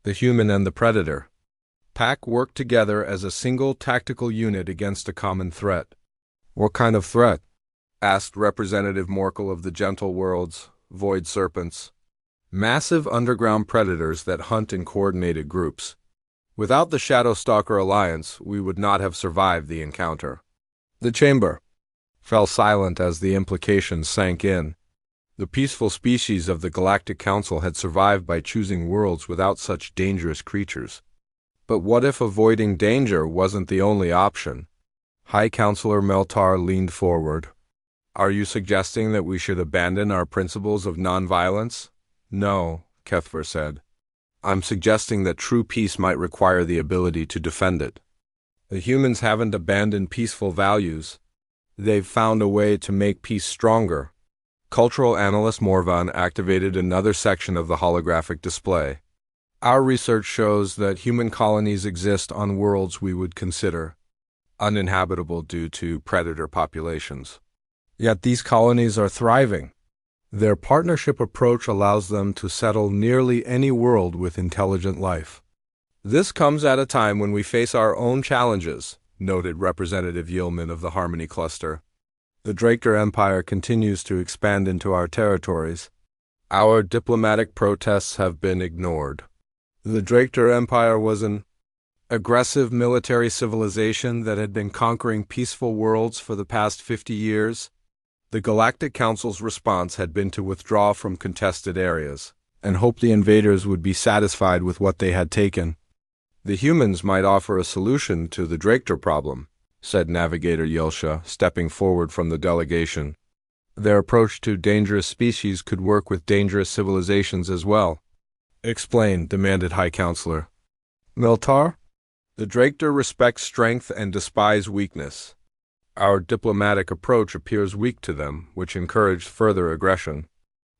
The human and the predator Pact worked together as a single tactical unit against a common threat." "What kind of threat?" asked Representative Morkel of the Gentle Worlds, Void Serpents. "Massive underground predators that hunt in coordinated groups. Without the Shadowstalker Alliance, we would not have survived the encounter." The chamber fell silent as the implications sank in. The peaceful species of the Galactic Council had survived by choosing worlds without such dangerous creatures. But what if avoiding danger wasn't the only option? High Counselor Meltar leaned forward. "Are you suggesting that we should abandon our principles of nonviolence?" "No," Kethver said. "I'm suggesting that true peace might require the ability to defend it. The humans haven't abandoned peaceful values. They've found a way to make peace stronger." Cultural analyst Morvan activated another section of the holographic display. "Our research shows that human colonies exist on worlds we would consider uninhabitable due to predator populations. Yet these colonies are thriving. Their partnership approach allows them to settle nearly any world with intelligent life. This comes at a time when we face our own challenges," noted Representative Yeilman of the Harmony Cluster. "The Draker Empire continues to expand into our territories. Our diplomatic protests have been ignored." The Draker Empire was an aggressive military civilization that had been conquering peaceful worlds for the past 50 years. The Galactic Council's response had been to withdraw from contested areas and hope the invaders would be satisfied with what they had taken. "The humans might offer a solution to the Draker problem," said Navigator Yelsha, stepping forward from the delegation. "Their approach to dangerous species could work with dangerous civilizations as well." "Explain," demanded High Counselor. "Meltar? The Draker respect strength and despise weakness. Our diplomatic approach appears weak to them, which encouraged further aggression.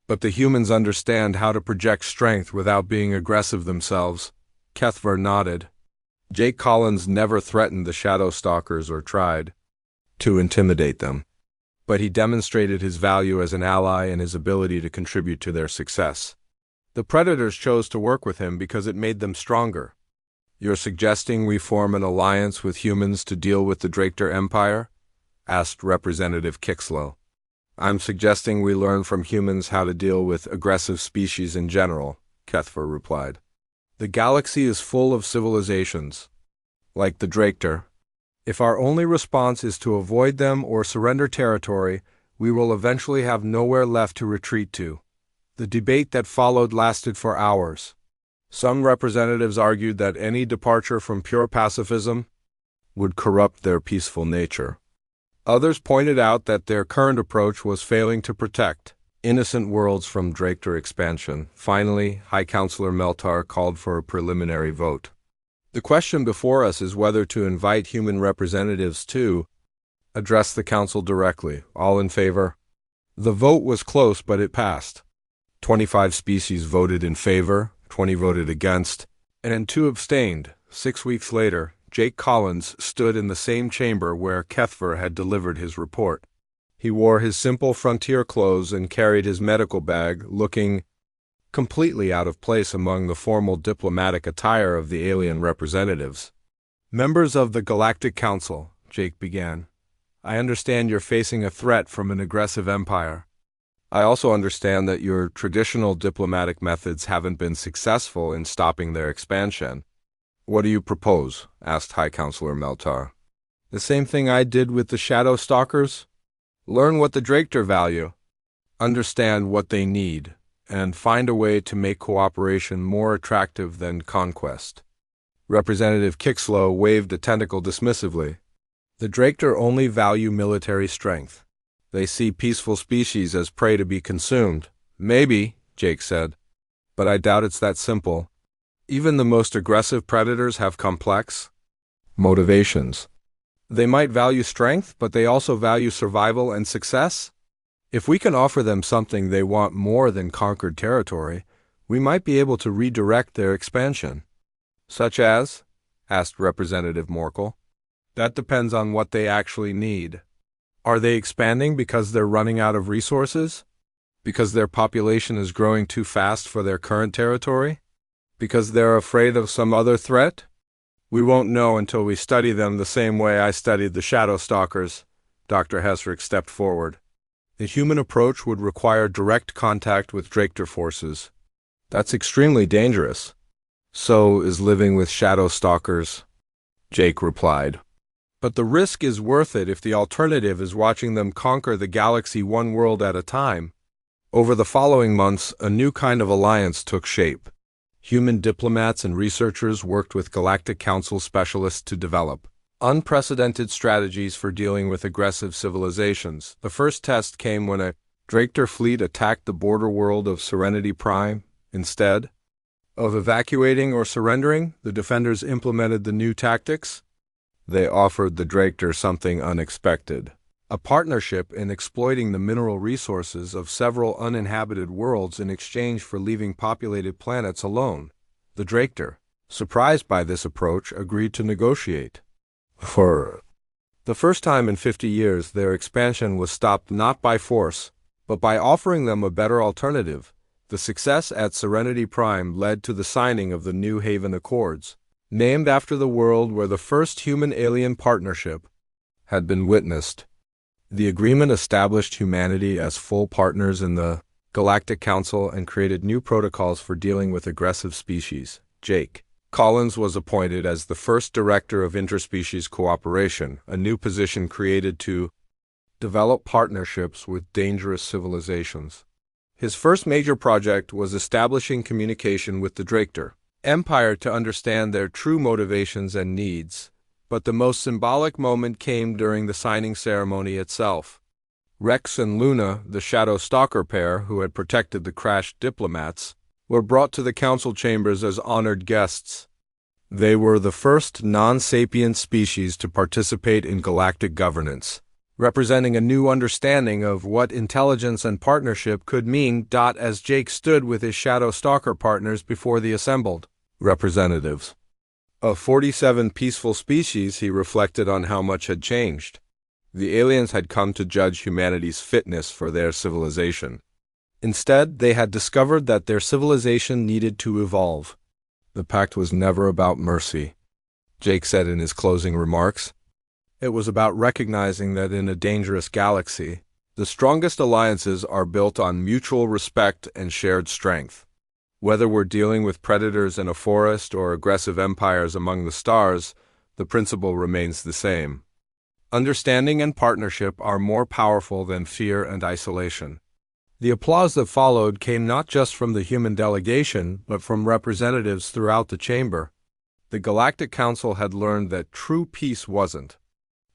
But the humans understand how to project strength without being aggressive themselves." Kethver nodded. "Jake Collins never threatened the Shadowstalkers or tried to intimidate them. But he demonstrated his value as an ally and his ability to contribute to their success. The Predators chose to work with him because it made them stronger." "You're suggesting we form an alliance with humans to deal with the Draker Empire?" asked Representative Kixlow. "I'm suggesting we learn from humans how to deal with aggressive species in general," Kethver replied. "The galaxy is full of civilizations, like the Draker, If our only response is to avoid them or surrender territory, we will eventually have nowhere left to retreat to. The debate that followed lasted for hours. Some representatives argued that any departure from pure pacifism would corrupt their peaceful nature. Others pointed out that their current approach was failing to protect innocent worlds from Draketer expansion. Finally, High Counselor Meltar called for a preliminary vote. The question before us is whether to invite human representatives to address the Council directly. All in favor? The vote was close, but it passed. 25 species voted in favor, 20 voted against, and 2 abstained. 6 weeks later, Jake Collins stood in the same chamber where Kethver had delivered his report. He wore his simple frontier clothes and carried his medical bag, looking completely out of place among the formal diplomatic attire of the alien representatives. "Members of the Galactic Council," Jake began, "I understand you're facing a threat from an aggressive empire. I also understand that your traditional diplomatic methods haven't been successful in stopping their expansion. What do you propose?" asked High Counselor Meltar. "The same thing I did with the Shadow Stalkers. Learn what the Draketer value, understand what they need, and find a way to make cooperation more attractive than conquest." Representative Kickslow waved a tentacle dismissively. "The Draketer only value military strength. They see peaceful species as prey to be consumed." "Maybe," Jake said, "but I doubt it's that simple. Even the most aggressive predators have complex motivations. They might value strength, but they also value survival and success. If we can offer them something they want more than conquered territory, we might be able to redirect their expansion." "Such as?" asked Representative Morkel. "That depends on what they actually need. Are they expanding because they're running out of resources? Because their population is growing too fast for their current territory? Because they're afraid of some other threat? We won't know until we study them the same way I studied the Shadow Stalkers." Dr. Hesrick stepped forward. "The human approach would require direct contact with Draketer forces. That's extremely dangerous." "So is living with Shadow Stalkers," Jake replied. "But the risk is worth it if the alternative is watching them conquer the galaxy one world at a time." Over the following months, a new kind of alliance took shape. Human diplomats and researchers worked with Galactic Council specialists to develop unprecedented strategies for dealing with aggressive civilizations. The first test came when a Draketer fleet attacked the border world of Serenity Prime. Instead of evacuating or surrendering, the defenders implemented the new tactics. They offered the Draketer something unexpected: a partnership in exploiting the mineral resources of several uninhabited worlds in exchange for leaving populated planets alone. The Draketer, surprised by this approach, agreed to negotiate. For the first time in 50 years, their expansion was stopped not by force, but by offering them a better alternative. The success at Serenity Prime led to the signing of the New Haven Accords, named after the world where the first human-alien partnership had been witnessed. The agreement established humanity as full partners in the Galactic Council and created new protocols for dealing with aggressive species. Jake Collins was appointed as the first Director of Interspecies Cooperation, a new position created to develop partnerships with dangerous civilizations. His first major project was establishing communication with the Draketer Empire to understand their true motivations and needs. But the most symbolic moment came during the signing ceremony itself. Rex and Luna, the Shadow Stalker pair who had protected the crashed diplomats, were brought to the council chambers as honored guests. They were the first non-sapient species to participate in galactic governance, representing a new understanding of what intelligence and partnership could mean. As Jake stood with his Shadow Stalker partners before the assembled representatives of 47 peaceful species, he reflected on how much had changed. The aliens had come to judge humanity's fitness for their civilization. Instead, they had discovered that their civilization needed to evolve. The Pact was never about mercy, Jake said in his closing remarks. It was about recognizing that in a dangerous galaxy, the strongest alliances are built on mutual respect and shared strength. Whether we're dealing with predators in a forest or aggressive empires among the stars, the principle remains the same. Understanding and partnership are more powerful than fear and isolation. The applause that followed came not just from the human delegation, but from representatives throughout the chamber. The Galactic Council had learned that true peace wasn't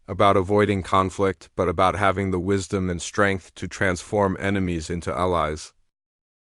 about avoiding conflict, but about having the wisdom and strength to transform enemies into allies.